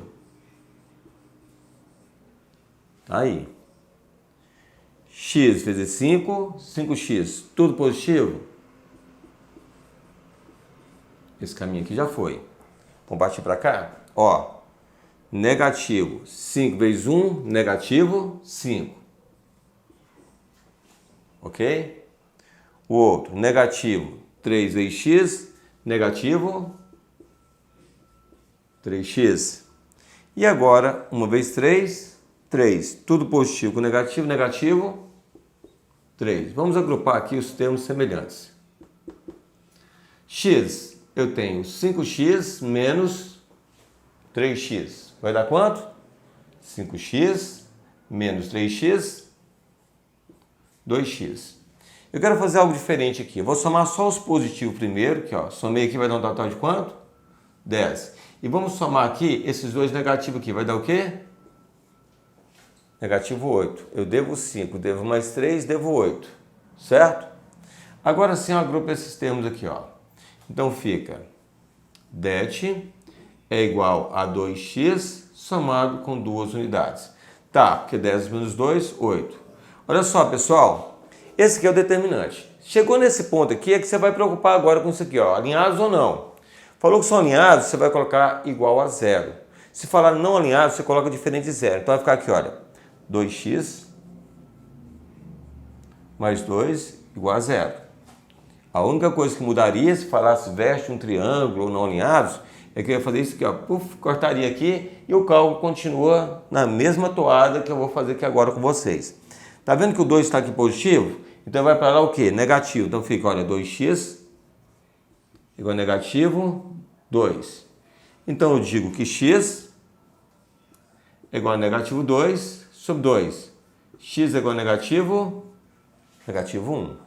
Tá aí. X vezes 5, 5x. Tudo positivo? Esse caminho aqui já foi. Vamos partir para cá? Ó, negativo 5 vezes 1, negativo 5. Ok? O outro, negativo 3 vezes x, negativo 3x. E agora, 1 vezes 3, 3. Tudo positivo com negativo, negativo 3. Vamos agrupar aqui os termos semelhantes. X, eu tenho 5x menos 3x. Vai dar quanto? 5x menos 3x, 2x. Eu quero fazer algo diferente aqui. Eu vou somar só os positivos primeiro, que ó, somei aqui, vai dar um total de quanto? 10. E vamos somar aqui esses dois negativos aqui. Vai dar o quê? Negativo 8. Eu devo 5, devo mais 3, devo 8. Certo? Agora sim eu agrupo esses termos aqui, ó. Então fica det é igual a 2x somado com 2 unidades. Tá, porque 10 menos 2, 8. Olha só, pessoal. Esse aqui é o determinante. Chegou nesse ponto aqui, é que você vai preocupar agora com isso aqui, ó. Alinhados ou não? Falou que são alinhados, você vai colocar igual a 0. Se falar não alinhado, você coloca diferente de 0. Então vai ficar aqui, olha. 2x mais 2 igual a 0. A única coisa que mudaria se falasse vértice de um triângulo ou não alinhados é que eu ia fazer isso aqui, ó, puf, cortaria aqui e o cálculo continua na mesma toada que eu vou fazer aqui agora com vocês. Tá vendo que o 2 está aqui positivo? Então vai para lá o quê? Negativo. Então fica, olha, 2x igual a negativo 2. Então eu digo que x é igual a negativo 2 sobre 2. X é igual a negativo 1.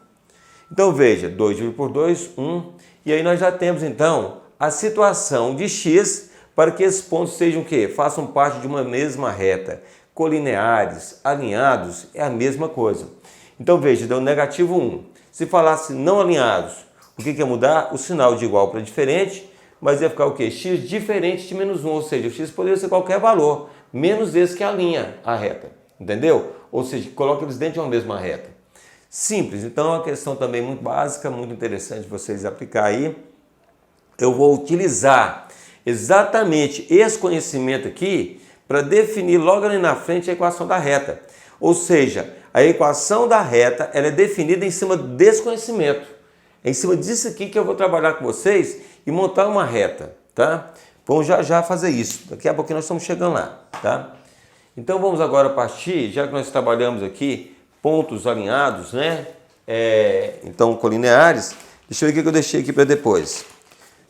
Então veja, 2 dividido por 2, 1. E aí nós já temos então a situação de x para que esses pontos sejam o quê? Façam parte de uma mesma reta. Colineares, alinhados, é a mesma coisa. Então veja, deu negativo 1. Se falasse não alinhados, o que ia mudar? O sinal de igual para diferente, mas ia ficar o quê? X diferente de menos 1, ou seja, o X poderia ser qualquer valor, menos esse que alinha a reta, entendeu? Ou seja, coloca eles dentro de uma mesma reta. Simples, então é uma questão também muito básica, muito interessante vocês aplicar aí. Eu vou utilizar exatamente esse conhecimento aqui para definir logo ali na frente a equação da reta. Ou seja, a equação da reta ela é definida em cima desse conhecimento. É em cima disso aqui que eu vou trabalhar com vocês e montar uma reta, tá? Vamos já fazer isso. Daqui a pouquinho nós estamos chegando lá, tá? Então vamos agora partir, já que nós trabalhamos aqui pontos alinhados, né? Então colineares. Deixa eu ver o que eu deixei aqui para depois.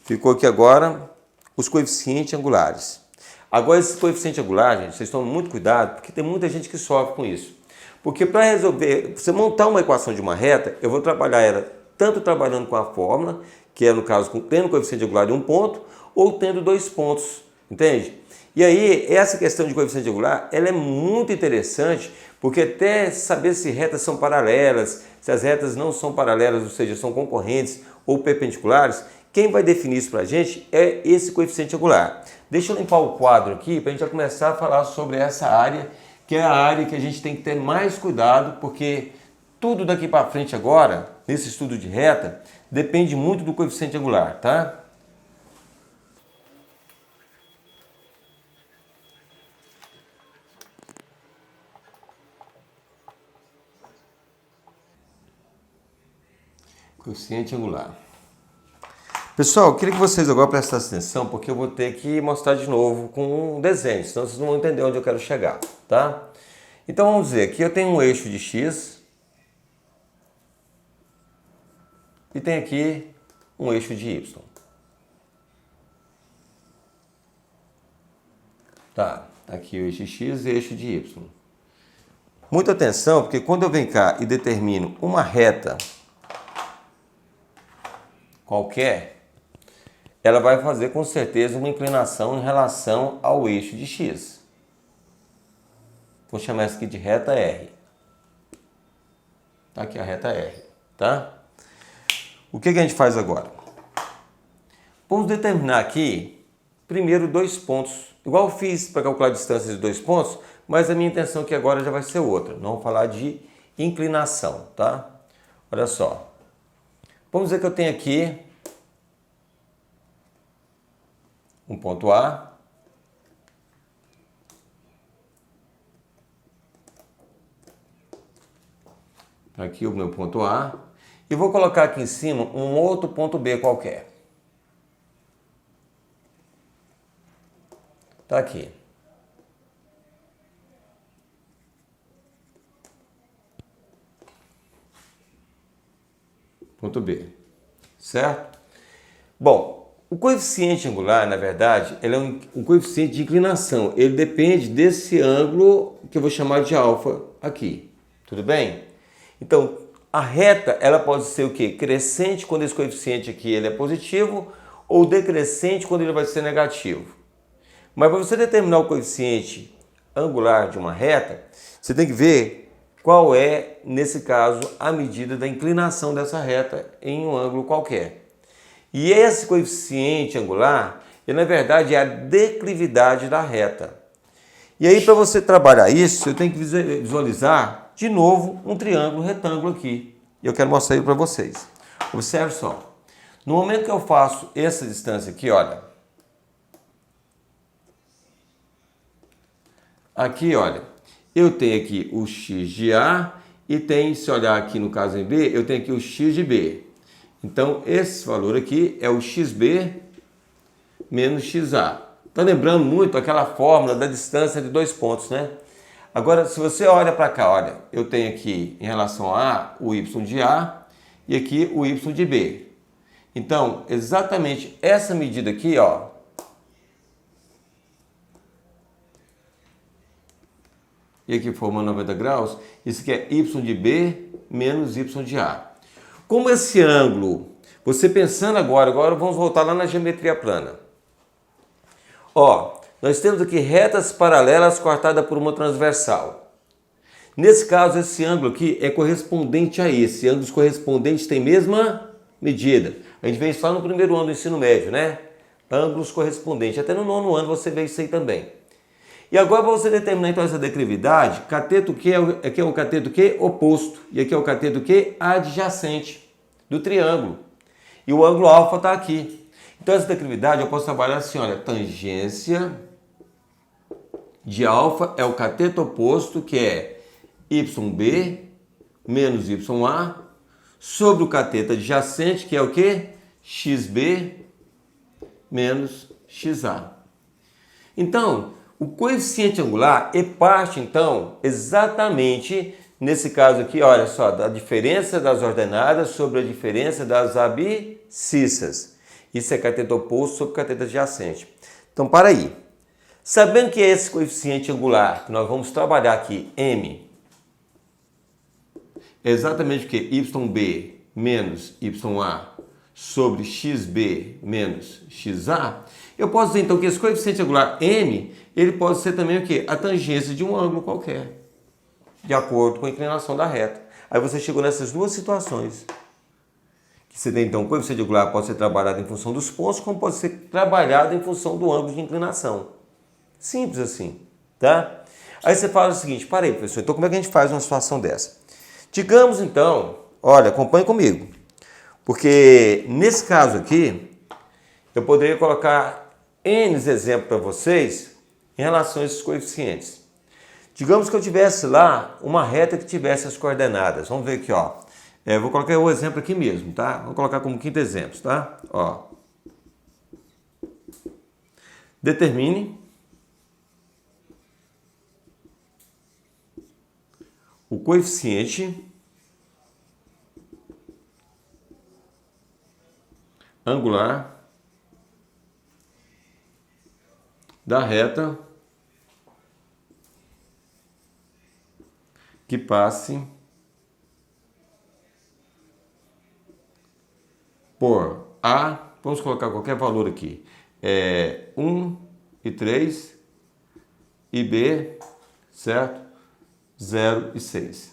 Ficou aqui agora os coeficientes angulares. Agora esse coeficiente angular, gente, vocês tomam muito cuidado, porque tem muita gente que sofre com isso. Porque para resolver, você montar uma equação de uma reta, eu vou trabalhar ela tanto trabalhando com a fórmula, que é no caso tendo coeficiente angular de um ponto, ou tendo 2 pontos, entende? E aí, essa questão de coeficiente angular, ela é muito interessante, porque até saber se retas são paralelas, se as retas não são paralelas, ou seja, são concorrentes ou perpendiculares, quem vai definir isso para a gente é esse coeficiente angular. Deixa eu limpar o quadro aqui para a gente já começar a falar sobre essa área, que é a área que a gente tem que ter mais cuidado, porque tudo daqui para frente agora, nesse estudo de reta, depende muito do coeficiente angular, tá? Coeficiente angular. Pessoal, eu queria que vocês agora prestassem atenção, porque eu vou ter que mostrar de novo com um desenho, senão vocês não vão entender onde eu quero chegar, tá? Então vamos ver, aqui eu tenho um eixo de X e tem aqui um eixo de Y. Tá, aqui o eixo de X e o eixo de Y. Muita atenção, porque quando eu venho cá e determino uma reta qualquer, ela vai fazer com certeza uma inclinação em relação ao eixo de X. Vou chamar essa aqui de reta R. Tá aqui a reta R, tá? O que a gente faz agora? Vamos determinar aqui, primeiro, 2 pontos. Igual eu fiz para calcular a distância de 2 pontos, mas a minha intenção aqui agora já vai ser outra. Não vou falar de inclinação, tá? Olha só. Vamos dizer que eu tenho aqui um ponto A, aqui o meu ponto A, e vou colocar aqui em cima um outro ponto B qualquer. Tá aqui. Ponto B, certo? Bom, o coeficiente angular, na verdade, ele é um coeficiente de inclinação. Ele depende desse ângulo que eu vou chamar de alfa aqui. Tudo bem? Então, a reta, ela pode ser o quê? Crescente quando esse coeficiente aqui ele é positivo ou decrescente quando ele vai ser negativo. Mas para você determinar o coeficiente angular de uma reta, você tem que ver qual é, nesse caso, a medida da inclinação dessa reta em um ângulo qualquer. E esse coeficiente angular, ele, na verdade, é a declividade da reta. E aí, para você trabalhar isso, eu tenho que visualizar, de novo, um triângulo retângulo aqui. E eu quero mostrar ele para vocês. Observe só. No momento que eu faço essa distância aqui, olha. Aqui, olha. Eu tenho aqui o x de A e tem, se olhar aqui no caso em B, eu tenho aqui o x de B. Então, esse valor aqui é o xb menos xa. Está lembrando muito aquela fórmula da distância de 2 pontos, né? Agora, se você olha para cá, olha, eu tenho aqui em relação a A, o y de A e aqui o y de B. Então, exatamente essa medida aqui, ó, e aqui formando 90 graus, isso aqui é y de B menos y de A. Como esse ângulo, você pensando agora vamos voltar lá na geometria plana. Ó, nós temos aqui retas paralelas cortadas por uma transversal. Nesse caso, esse ângulo aqui é correspondente a esse. Ângulos correspondentes têm mesma medida. A gente vê isso lá no primeiro ano do ensino médio, né? Ângulos correspondentes. Até no nono ano você vê isso aí também. E agora, para você determinar então essa declividade, cateto Q aqui é o cateto Q oposto. E aqui é o cateto Q adjacente do triângulo. E o ângulo alfa está aqui. Então essa declividade eu posso trabalhar assim, olha, tangência de alfa é o cateto oposto, que é YB menos YA, sobre o cateto adjacente, que é o quê? XB menos XA. Então, o coeficiente angular é parte, então, exatamente nesse caso aqui, olha só, da diferença das ordenadas sobre a diferença das abscissas. Isso é cateto oposto sobre cateto adjacente. Então, para aí. Sabendo que é esse coeficiente angular que nós vamos trabalhar aqui, M, é exatamente o que? YB menos YA sobre XB menos XA, eu posso dizer então que esse coeficiente angular M, ele pode ser também o quê? A tangência de um ângulo qualquer, de acordo com a inclinação da reta. Aí você chegou nessas duas situações. Que você tem então o coeficiente angular pode ser trabalhado em função dos pontos, como pode ser trabalhado em função do ângulo de inclinação. Simples assim, tá? Aí você fala o seguinte, parei, professor, então como é que a gente faz uma situação dessa? Digamos então, olha, acompanhe comigo, porque nesse caso aqui, eu poderia colocar N exemplos para vocês em relação a esses coeficientes. Digamos que eu tivesse lá uma reta que tivesse as coordenadas, vamos ver aqui, ó. Vou colocar o exemplo aqui mesmo, tá? Vou colocar como quinto exemplo, tá? Ó. Determine o coeficiente angular da reta que passe por A, vamos colocar qualquer valor aqui, 1 e 3 e B, certo? 0 e 6.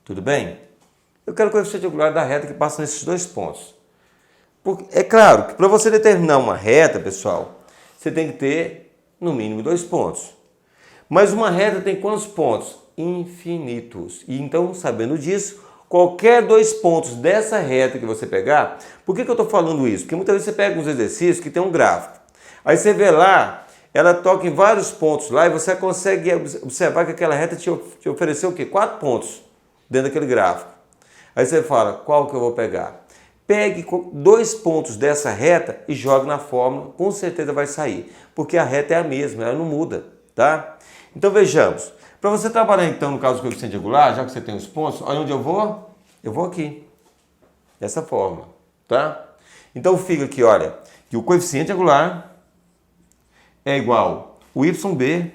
Tudo bem? Eu quero o coeficiente angular da reta que passa nesses dois pontos. É claro que para você determinar uma reta, pessoal, você tem que ter no mínimo 2 pontos. Mas uma reta tem quantos pontos? Infinitos. E então, sabendo disso, qualquer 2 pontos dessa reta que você pegar, por que eu estou falando isso? Porque muitas vezes você pega uns exercícios que tem um gráfico. Aí você vê lá, ela toca em vários pontos lá e você consegue observar que aquela reta te ofereceu o quê? 4 pontos dentro daquele gráfico. Aí você fala, qual que eu vou pegar? Pegue 2 pontos dessa reta e jogue na fórmula, com certeza vai sair, porque a reta é a mesma, ela não muda, tá? Então vejamos, para você trabalhar então no caso do coeficiente angular, já que você tem os pontos, olha onde eu vou? Eu vou aqui, dessa forma, tá? Então fica aqui, olha, que o coeficiente angular é igual o YB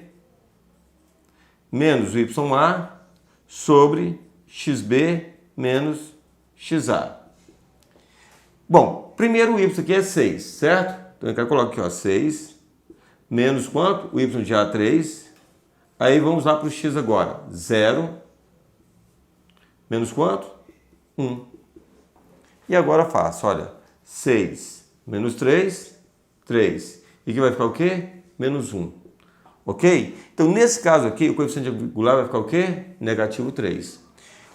menos o YA sobre XB menos XA. Bom, primeiro o y aqui é 6, certo? Então eu coloco aqui, ó, 6 menos quanto? O y já é 3. Aí vamos lá para o x agora. 0 menos quanto? 1. E agora faço, olha, 6 menos 3, 3. E aqui vai ficar o quê? Menos 1. Ok? Então nesse caso aqui, o coeficiente angular vai ficar o quê? Negativo 3.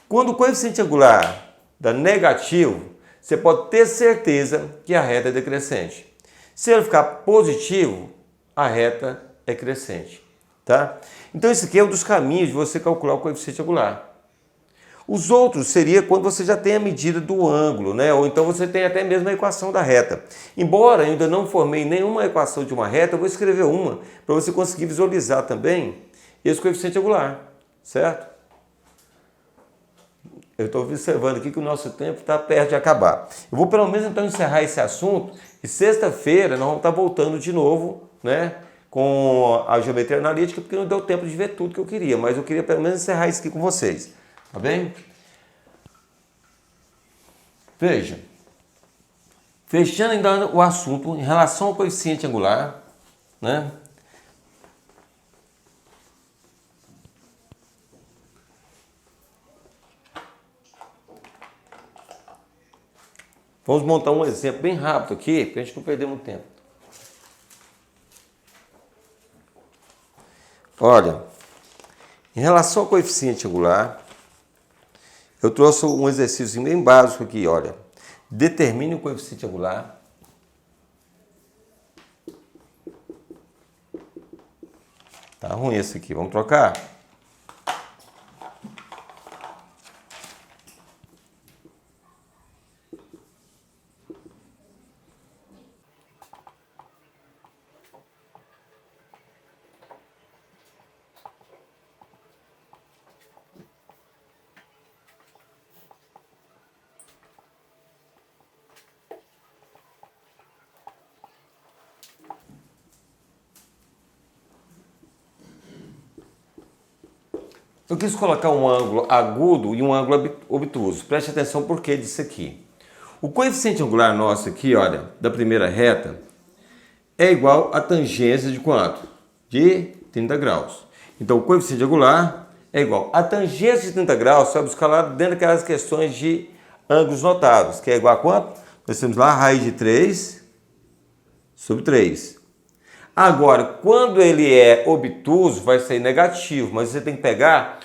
Quando o coeficiente angular dá negativo, você pode ter certeza que a reta é decrescente. Se ele ficar positivo, a reta é crescente, tá? Então esse aqui é um dos caminhos de você calcular o coeficiente angular. Os outros seria quando você já tem a medida do ângulo, né? Ou então você tem até mesmo a equação da reta. Embora eu ainda não formei nenhuma equação de uma reta, eu vou escrever uma para você conseguir visualizar também esse coeficiente angular, certo? Eu estou observando aqui que o nosso tempo está perto de acabar. Eu vou pelo menos então encerrar esse assunto e sexta-feira nós vamos estar voltando de novo, né, com a geometria analítica, porque não deu tempo de ver tudo que eu queria, mas eu queria pelo menos encerrar isso aqui com vocês, tá bem? Veja, fechando ainda o assunto em relação ao coeficiente angular, né? Vamos montar um exemplo bem rápido aqui, para a gente não perder muito tempo. Olha, em relação ao coeficiente angular, eu trouxe um exercício bem básico aqui, olha. Determine o coeficiente angular. Tá ruim esse aqui, vamos trocar? Eu quis colocar um ângulo agudo e um ângulo obtuso. Preste atenção por que disso aqui. O coeficiente angular nosso aqui, olha, da primeira reta, é igual a tangência de quanto? De 30 graus. Então, o coeficiente angular é igual a tangência de 30 graus, você vai buscar lá dentro daquelas questões de ângulos notáveis, que é igual a quanto? Nós temos lá a raiz de 3 sobre 3. Agora, quando ele é obtuso, vai ser negativo, mas você tem que pegar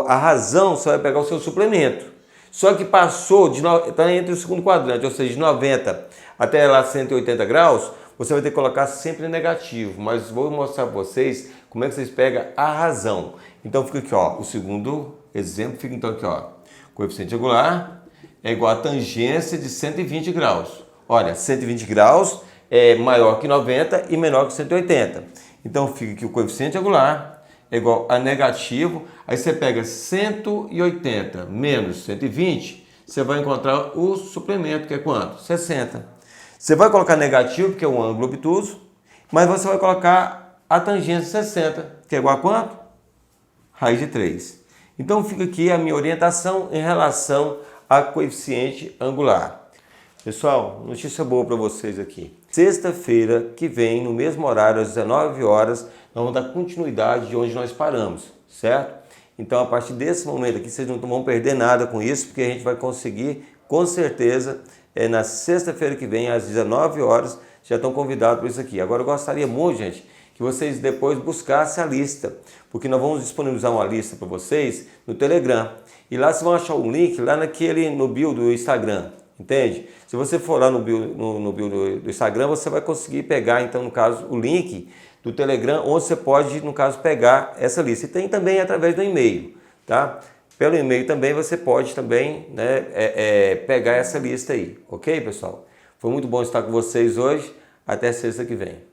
a razão, você vai pegar o seu suplemento. Só que passou, está entre o segundo quadrante, ou seja, de 90 até lá 180 graus, você vai ter que colocar sempre negativo, mas vou mostrar para vocês como é que vocês pegam a razão. Então fica aqui, ó, o segundo exemplo fica então aqui, ó, coeficiente angular é igual a tangência de 120 graus. Olha, 120 graus é maior que 90 e menor que 180. Então fica que o coeficiente angular é igual a negativo, aí você pega 180 menos 120, você vai encontrar o suplemento, que é quanto? 60. Você vai colocar negativo, que é um ângulo obtuso, mas você vai colocar a tangência 60, que é igual a quanto? Raiz de 3. Então fica aqui a minha orientação em relação a coeficiente angular. Pessoal, notícia boa para vocês aqui. Sexta-feira que vem, no mesmo horário, às 19 horas, nós vamos dar continuidade de onde nós paramos, certo? Então, a partir desse momento aqui, vocês não vão perder nada com isso, porque a gente vai conseguir, com certeza, na sexta-feira que vem, às 19 horas, já estão convidados para isso aqui. Agora, eu gostaria muito, gente, que vocês depois buscassem a lista, porque nós vamos disponibilizar uma lista para vocês no Telegram. E lá vocês vão achar um link lá no bio do Instagram. Entende? Se você for lá no bio do Instagram, você vai conseguir pegar, então, no caso, o link do Telegram, onde você pode, no caso, pegar essa lista. E tem também através do e-mail, tá? Pelo e-mail também você pode também, né, pegar essa lista aí. Ok, pessoal? Foi muito bom estar com vocês hoje. Até sexta que vem.